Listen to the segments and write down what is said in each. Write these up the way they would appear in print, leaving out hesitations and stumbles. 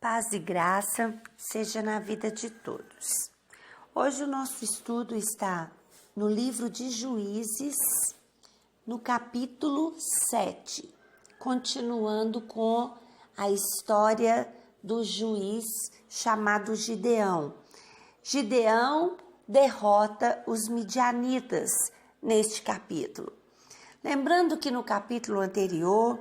Paz e graça seja na vida de todos. Hoje o nosso estudo está no livro de Juízes, no capítulo 7, continuando com a história do juiz chamado Gideão. Gideão derrota os midianitas neste capítulo. Lembrando que no capítulo anterior,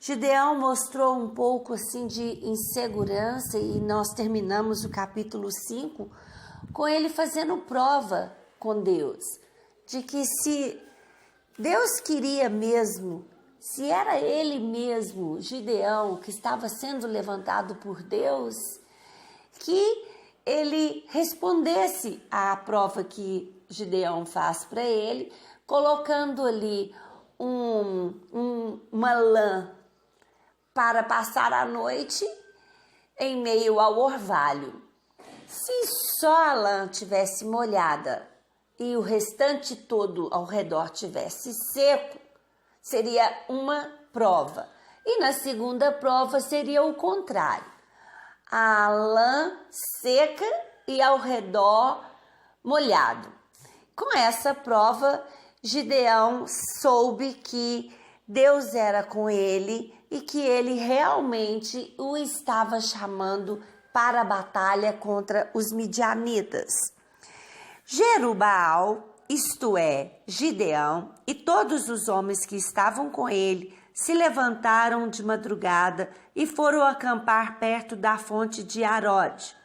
Gideão mostrou um pouco assim de insegurança e nós terminamos o capítulo 5 com ele fazendo prova com Deus, de que se Deus queria mesmo, se era ele mesmo, Gideão, que estava sendo levantado por Deus, que ele respondesse à prova que Gideão faz para ele, colocando ali uma lã para passar a noite em meio ao orvalho. Se só a lã tivesse molhada e o restante todo ao redor tivesse seco, seria uma prova. E na segunda prova seria o contrário. A lã seca e ao redor molhado. Com essa prova, Gideão soube que Deus era com ele e que ele realmente o estava chamando para a batalha contra os midianitas. Jerubbaal, isto é, Gideão, e todos os homens que estavam com ele se levantaram de madrugada e foram acampar perto da fonte de Arode.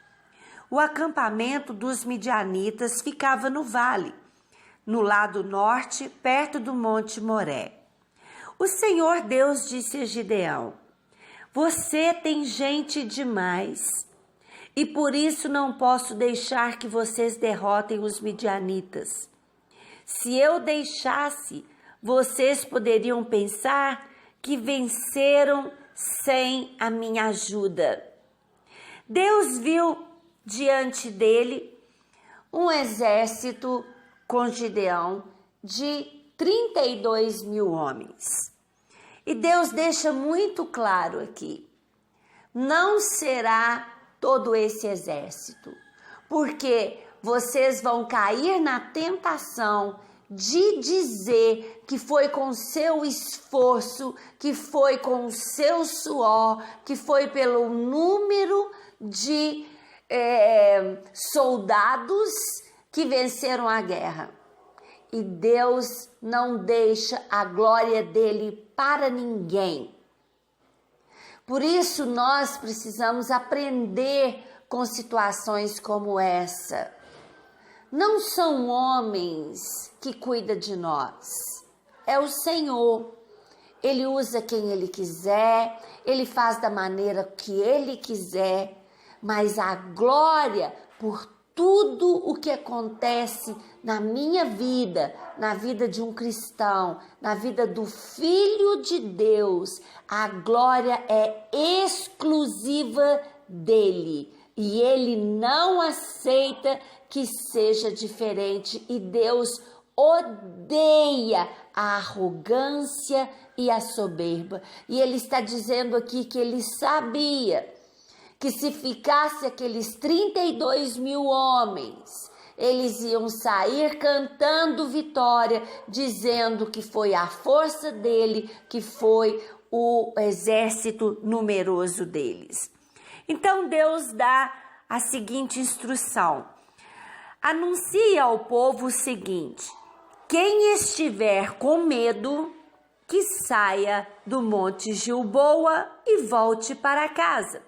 O acampamento dos midianitas ficava no vale, no lado norte, perto do monte Moré. O Senhor Deus disse a Gideão: você tem gente demais, e por isso não posso deixar que vocês derrotem os midianitas. Se eu deixasse, vocês poderiam pensar que venceram sem a minha ajuda. Deus viu diante dele um exército com Gideão de 32 mil homens. E Deus deixa muito claro aqui: não será todo esse exército, porque vocês vão cair na tentação de dizer que foi com seu esforço, que foi com o seu suor, que foi pelo número de soldados que venceram a guerra. E Deus não deixa a glória dele para ninguém. Por isso nós precisamos aprender com situações como essa. Não são homens que cuidam de nós, é o Senhor. Ele usa quem ele quiser, ele faz da maneira que ele quiser, mas a glória por tudo o que acontece na minha vida, na vida de um cristão, na vida do Filho de Deus, a glória é exclusiva dele. E ele não aceita que seja diferente. E Deus odeia a arrogância e a soberba. E ele está dizendo aqui que ele sabia que se ficasse aqueles 32 mil homens, eles iam sair cantando vitória, dizendo que foi a força dele, que foi o exército numeroso deles. Então Deus dá a seguinte instrução: anuncie ao povo o seguinte: quem estiver com medo, que saia do monte Gilboa e volte para casa.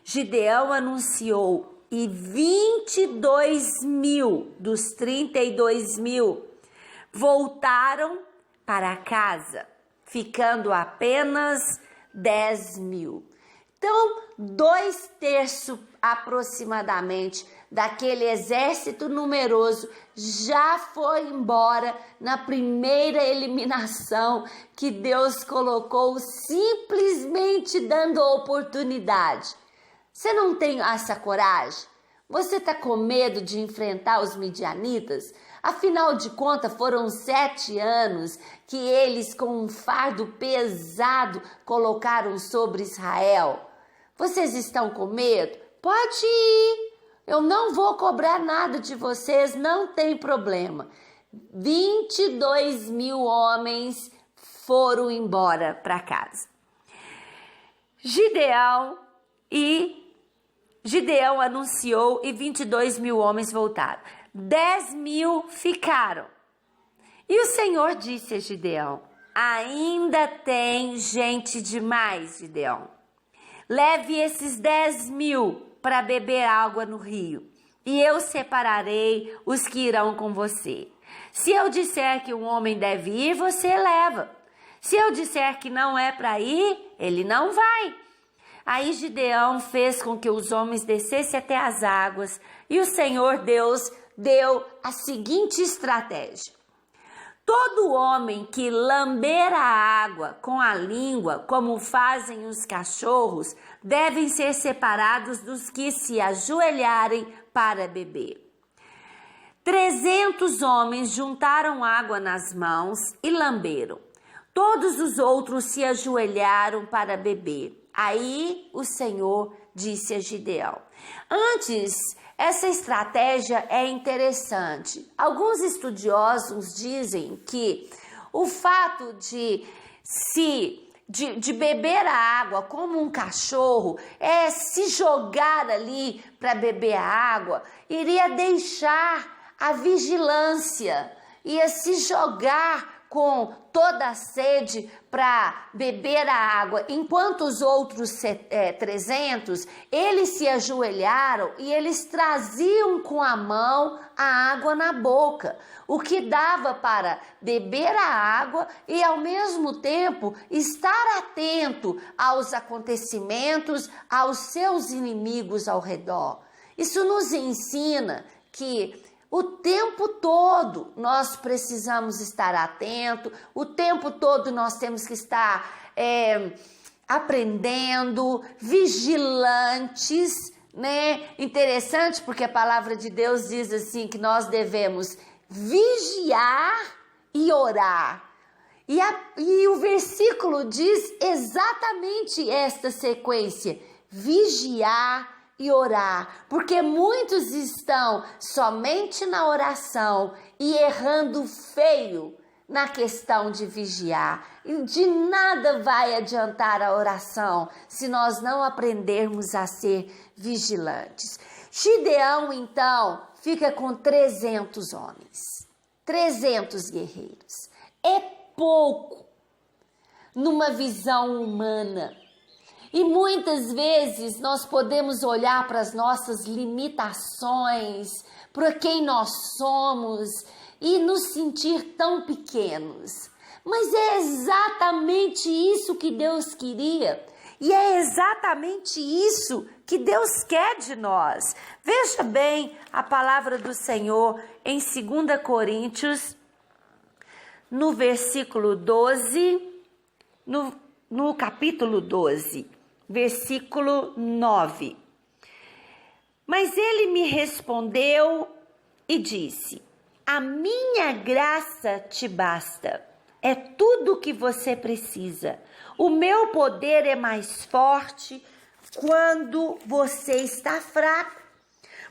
Gideão anunciou, e 22 mil dos 32 mil voltaram para casa, ficando apenas 10 mil. Então, 2/3 aproximadamente daquele exército numeroso já foi embora na primeira eliminação que Deus colocou, simplesmente dando a oportunidade. Você não tem essa coragem? Você está com medo de enfrentar os midianitas? Afinal de contas, foram 7 anos que eles, com um fardo pesado, colocaram sobre Israel. Vocês estão com medo? Pode ir. Eu não vou cobrar nada de vocês, não tem problema. 22.000 homens foram embora para casa. Gideão anunciou e 22.000 homens voltaram. 10.000 ficaram. E o Senhor disse a Gideão: ainda tem gente demais, Gideão. Leve esses 10.000 para beber água no rio, e eu separarei os que irão com você. Se eu disser que um homem deve ir, você leva. Se eu disser que não é para ir, ele não vai. Aí Gideão fez com que os homens descessem até as águas, e o Senhor Deus deu a seguinte estratégia: todo homem que lamber a água com a língua, como fazem os cachorros, devem ser separados dos que se ajoelharem para beber. 300 homens juntaram água nas mãos e lamberam. Todos os outros se ajoelharam para beber. Aí o Senhor disse a Gideão: antes, essa estratégia é interessante. Alguns estudiosos dizem que o fato de beber a água como um cachorro, se jogar ali para beber a água, iria deixar a vigilância, ia se jogar com toda a sede para beber a água, enquanto os outros 300, eles se ajoelharam e eles traziam com a mão a água na boca, o que dava para beber a água e ao mesmo tempo estar atento aos acontecimentos, aos seus inimigos ao redor. Isso nos ensina que o tempo todo nós precisamos estar atentos, o tempo todo nós temos que estar aprendendo, vigilantes, né? Interessante porque a palavra de Deus diz assim que nós devemos vigiar e orar. E o versículo diz exatamente esta sequência: vigiar e orar, porque muitos estão somente na oração e errando feio na questão de vigiar. E de nada vai adiantar a oração se nós não aprendermos a ser vigilantes. Gideão, então, fica com 300 homens, 300 guerreiros. É pouco numa visão humana. E muitas vezes nós podemos olhar para as nossas limitações, para quem nós somos e nos sentir tão pequenos. Mas é exatamente isso que Deus queria e é exatamente isso que Deus quer de nós. Veja bem a palavra do Senhor em 2 Coríntios, no versículo 12, no capítulo 12. Versículo 9. Mas ele me respondeu e disse: a minha graça te basta, é tudo o que você precisa. O meu poder é mais forte quando você está fraco,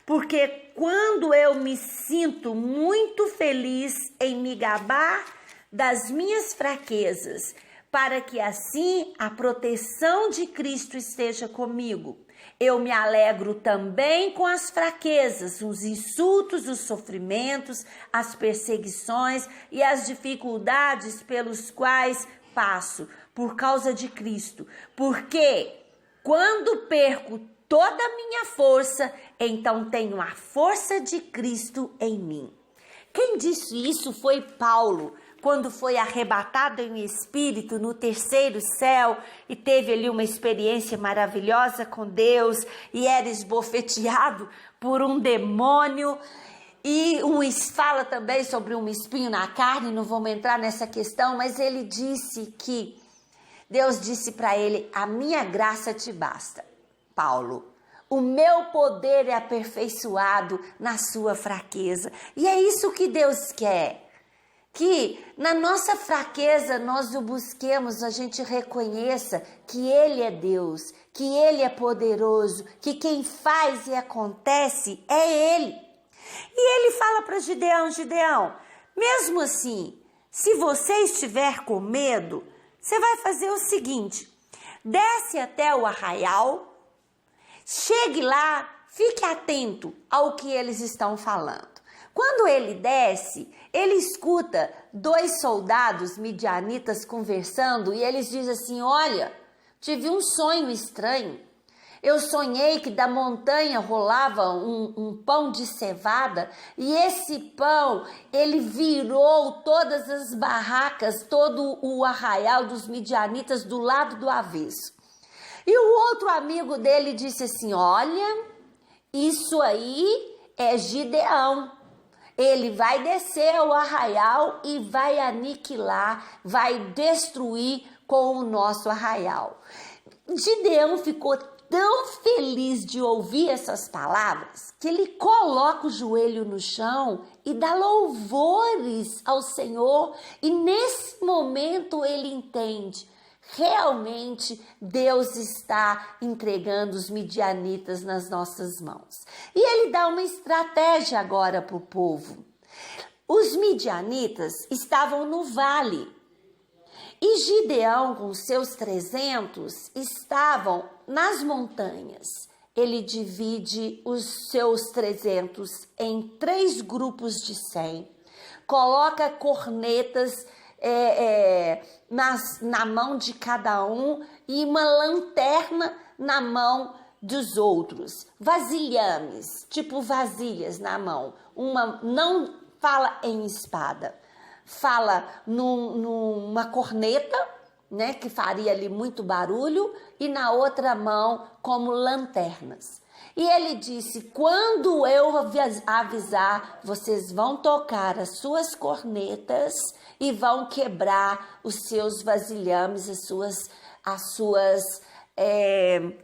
porque quando eu me sinto muito feliz em me gabar das minhas fraquezas, para que assim a proteção de Cristo esteja comigo. Eu me alegro também com as fraquezas, os insultos, os sofrimentos, as perseguições e as dificuldades pelos quais passo por causa de Cristo. Porque quando perco toda a minha força, então tenho a força de Cristo em mim. Quem disse isso foi Paulo, quando foi arrebatado em espírito no terceiro céu e teve ali uma experiência maravilhosa com Deus e era esbofeteado por um demônio. E fala também sobre um espinho na carne, não vamos entrar nessa questão, mas ele disse que Deus disse para ele: a minha graça te basta, Paulo. O meu poder é aperfeiçoado na sua fraqueza. E é isso que Deus quer. que na nossa fraqueza nós o busquemos, a gente reconheça que Ele é Deus, que Ele é poderoso, que quem faz e acontece é Ele. E Ele fala para Gideão, Gideão, mesmo assim, se você estiver com medo, você vai fazer o seguinte, desce até o arraial, chegue lá, fique atento ao que eles estão falando. Quando ele desce, ele escuta 2 soldados midianitas conversando e eles dizem assim, olha, tive um sonho estranho. Eu sonhei que da montanha rolava um pão de cevada e esse pão, ele virou todas as barracas, todo o arraial dos midianitas do lado do avesso. E o outro amigo dele disse assim, olha, isso aí é Gideão. Ele vai descer ao arraial e vai aniquilar, vai destruir com o nosso arraial. Gideão ficou tão feliz de ouvir essas palavras que ele coloca o joelho no chão e dá louvores ao Senhor. E nesse momento ele entende, realmente Deus está entregando os midianitas nas nossas mãos. E ele dá uma estratégia agora para o povo. Os midianitas estavam no vale e Gideão com seus 300 estavam nas montanhas. Ele divide os seus 300 em 3 grupos de 100, coloca cornetas na mão de cada um e uma lanterna na mão dos outros, vasilhames, tipo vasilhas na mão, uma não fala em espada, fala numa corneta, né, que faria ali muito barulho, e na outra mão como lanternas. E ele disse, quando eu avisar, vocês vão tocar as suas cornetas e vão quebrar os seus vasilhames, as suas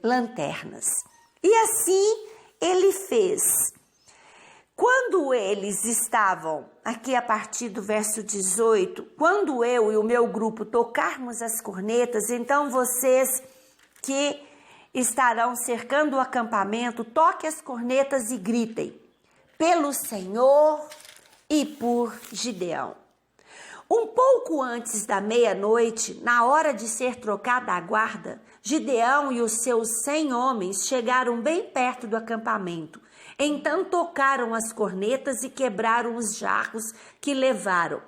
lanternas. E assim ele fez. Quando eles estavam, aqui a partir do verso 18, quando eu e o meu grupo tocarmos as cornetas, então vocês que estarão cercando o acampamento, toquem as cornetas e gritem, pelo Senhor e por Gideão. Um pouco antes da meia-noite, na hora de ser trocada a guarda, Gideão e os seus 100 homens chegaram bem perto do acampamento. Então tocaram as cornetas e quebraram os jarros que levaram.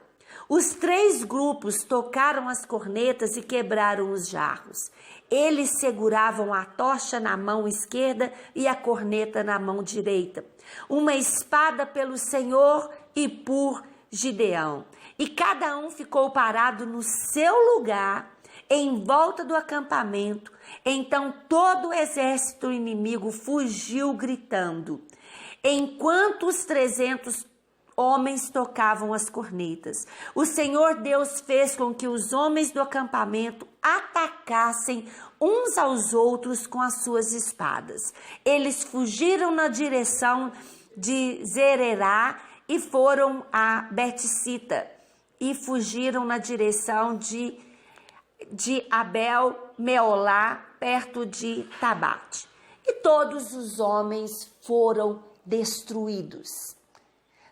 Os 3 grupos tocaram as cornetas e quebraram os jarros. Eles seguravam a tocha na mão esquerda e a corneta na mão direita. Uma espada pelo Senhor e por Gideão. E cada um ficou parado no seu lugar, em volta do acampamento. Então todo o exército inimigo fugiu gritando, enquanto os 300 homens tocavam as cornetas. O Senhor Deus fez com que os homens do acampamento atacassem uns aos outros com as suas espadas. Eles fugiram na direção de Zererá e foram a Betsita, e fugiram na direção de Abel-Meolá, perto de Tabate. E todos os homens foram destruídos.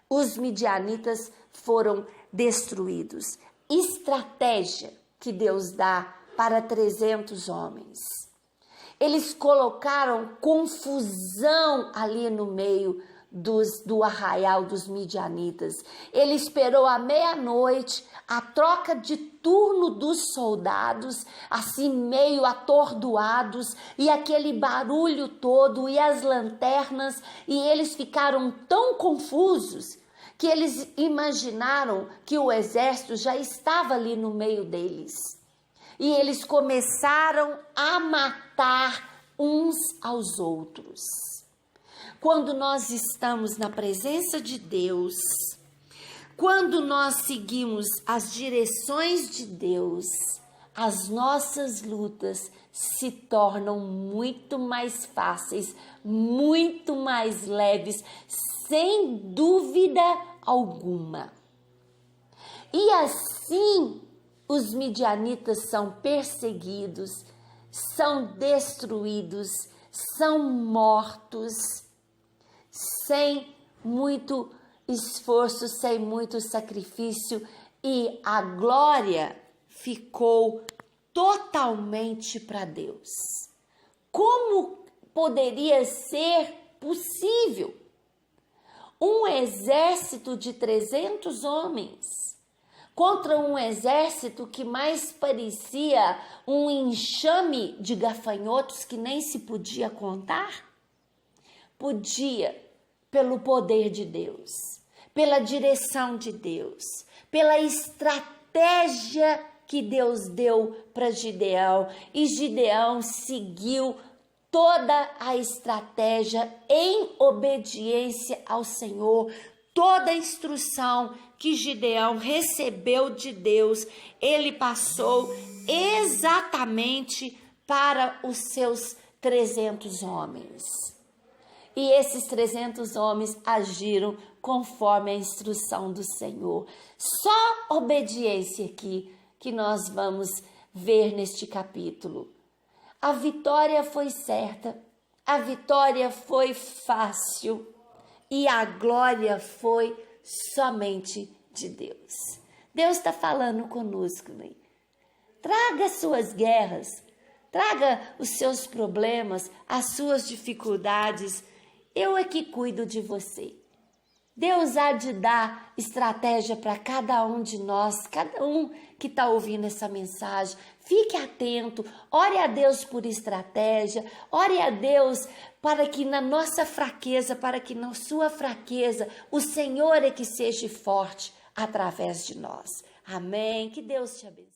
Os midianitas foram destruídos. Estratégia que Deus dá para 300 homens. Eles colocaram confusão ali no meio do arraial dos midianitas. Ele esperou a meia-noite, a troca de turno dos soldados, assim meio atordoados, e aquele barulho todo, e as lanternas, e eles ficaram tão confusos que eles imaginaram que o exército já estava ali no meio deles. E eles começaram a matar uns aos outros. Quando nós estamos na presença de Deus, quando nós seguimos as direções de Deus, as nossas lutas se tornam muito mais fáceis, muito mais leves, sem dúvida alguma. E assim os midianitas são perseguidos, são destruídos, são mortos, sem muito esforço, sem muito sacrifício, e a glória ficou totalmente para Deus. Como poderia ser possível um exército de 300 homens contra um exército que mais parecia um enxame de gafanhotos que nem se podia contar? Podia, pelo poder de Deus, pela direção de Deus, pela estratégia que Deus deu para Gideão, e Gideão seguiu toda a estratégia em obediência ao Senhor. Toda a instrução que Gideão recebeu de Deus, ele passou exatamente para os seus 300 homens. E esses 300 homens agiram conforme a instrução do Senhor. Só obediência aqui que nós vamos ver neste capítulo. A vitória foi certa, a vitória foi fácil e a glória foi somente de Deus. Deus está falando conosco, né? Traga suas guerras, traga os seus problemas, as suas dificuldades. Eu é que cuido de você. Deus há de dar estratégia para cada um de nós, cada um que está ouvindo essa mensagem. Fique atento, ore a Deus por estratégia, ore a Deus para que na nossa fraqueza, para que na sua fraqueza, o Senhor é que seja forte através de nós. Amém? Que Deus te abençoe.